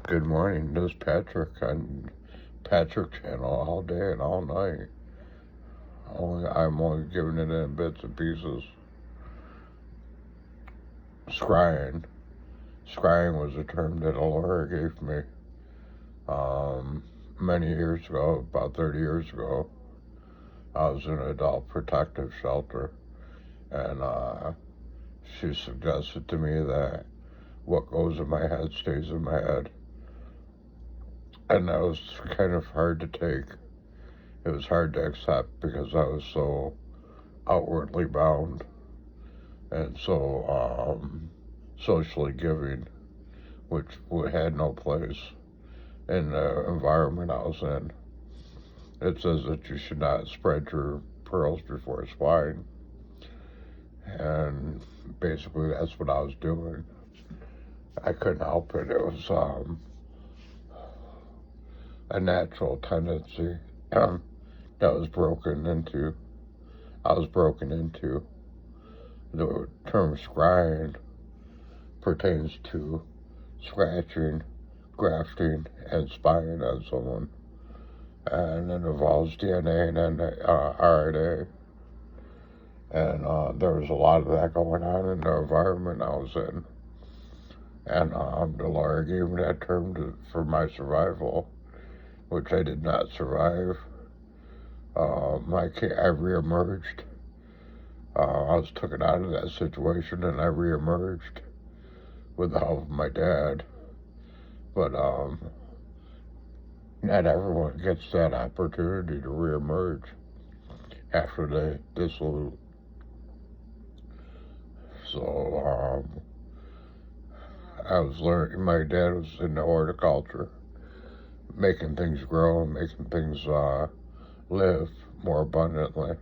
Good morning. This is Patrick on Patrick Channel all day and all night. I'm only giving it in bits and pieces. Scrying. Scrying was a term that a lawyer gave me many years ago, about 30 years ago. I was in an adult protective shelter, and she suggested to me that what goes in my head stays in my head. And that was kind of hard to take. It was hard to accept because I was so outwardly bound and so socially giving, which had no place in the environment I was in. It says that you should not spread your pearls before swine, and basically that's what I was doing. I couldn't help it. It was a natural tendency that was broken into. I was broken into. The term scrying pertains to scratching, grafting, and spying on someone. And it involves DNA and RNA. And there was a lot of that going on in the environment I was in. And the lawyer gave me that term for my survival, which I did not survive. I reemerged. I was taken out of that situation, and I reemerged with the help of my dad. But not everyone gets that opportunity to reemerge after they dissolute. So I was learning. My dad was into horticulture, making things grow and making things live more abundantly.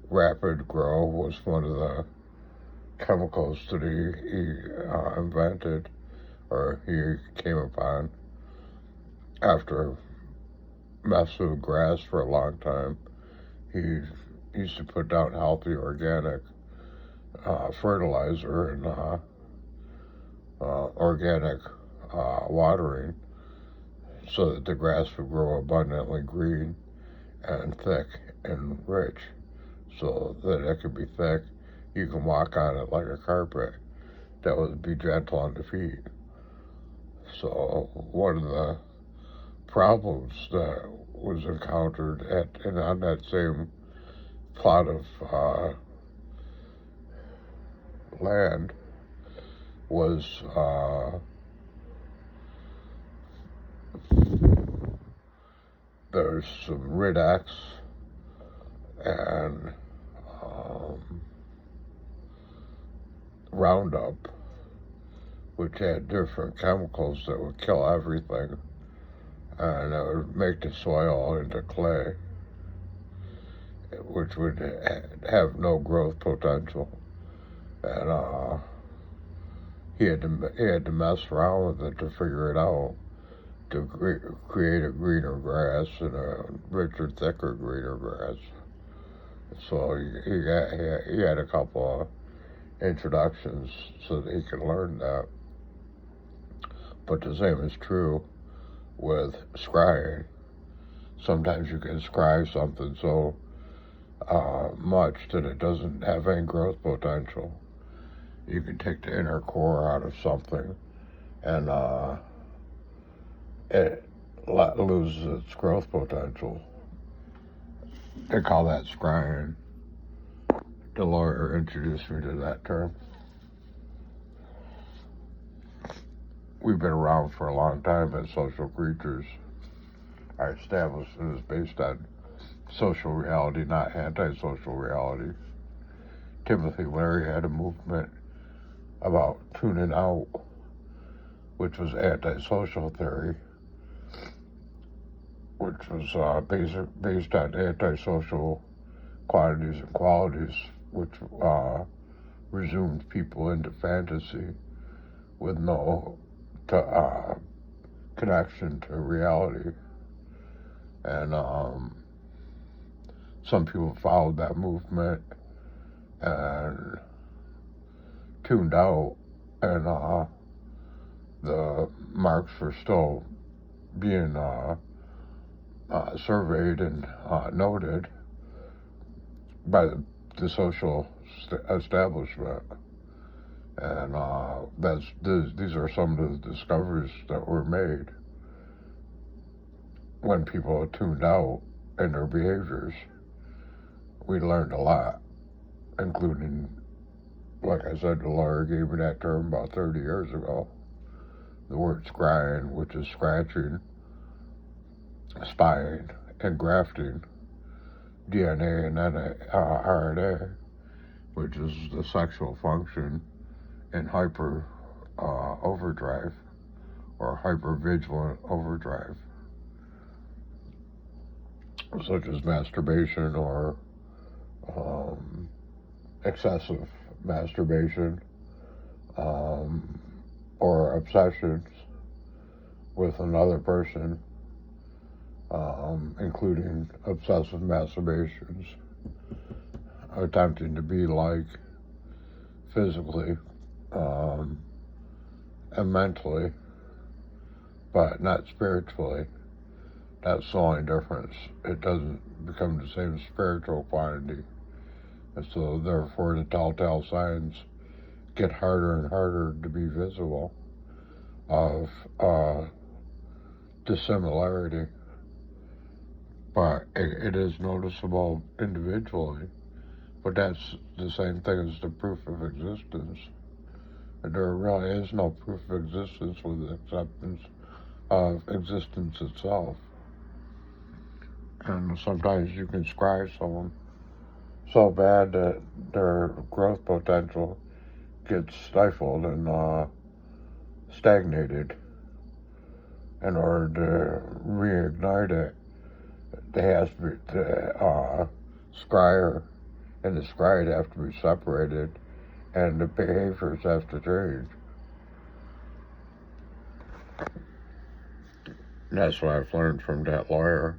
Rapid Grow was one of the chemicals that he invented, or he came upon after messing with grass for a long time. He used to put down healthy organic fertilizer and organic watering so that the grass would grow abundantly green and thick and rich, so that it could be thick. You can walk on it like a carpet that would be gentle on the feet. So one of the problems that was encountered on that same plot of land was there's some Rid-X and Roundup, which had different chemicals that would kill everything, and it would make the soil into clay, which would have no growth potential. And he had to mess around with it to figure it out, to create a greener grass and a richer, thicker, greener grass. So he had a couple of introductions so that he could learn that. But the same is true with scrying. Sometimes you can scry something so much that it doesn't have any growth potential. You can take the inner core out of something and it loses its growth potential. They call that scrying. The lawyer introduced me to that term. We've been around for a long time as social creatures. I established it is based on social reality, not antisocial reality. Timothy Leary had a movement about tuning out, which was antisocial theory, which was based on antisocial quantities and qualities, which resumed people into fantasy with no connection to reality. And some people followed that movement and tuned out and the marks are still being surveyed and noted by the social establishment. And these are some of the discoveries that were made when people are tuned out in their behaviors. We learned a lot, including, like I said, the lawyer gave me that term about 30 years ago. The word scrying, which is scratching, spying, and grafting DNA and RNA, which is the sexual function in hyper overdrive or hypervigilant overdrive, such as masturbation or excessive masturbation, or obsessions with another person, including obsessive masturbations, attempting to be like physically and mentally, but not spiritually. That's the only difference. It doesn't become the same spiritual quantity. And so therefore the telltale signs get harder and harder to be visible of dissimilarity. But it is noticeable individually. But that's the same thing as the proof of existence. And there really is no proof of existence with acceptance of existence itself. And sometimes you can scry someone so bad that their growth potential gets stifled and stagnated. In order to reignite it, they have to be, the scryer and the scried have to be separated, and the behaviors have to change. And that's what I've learned from that lawyer.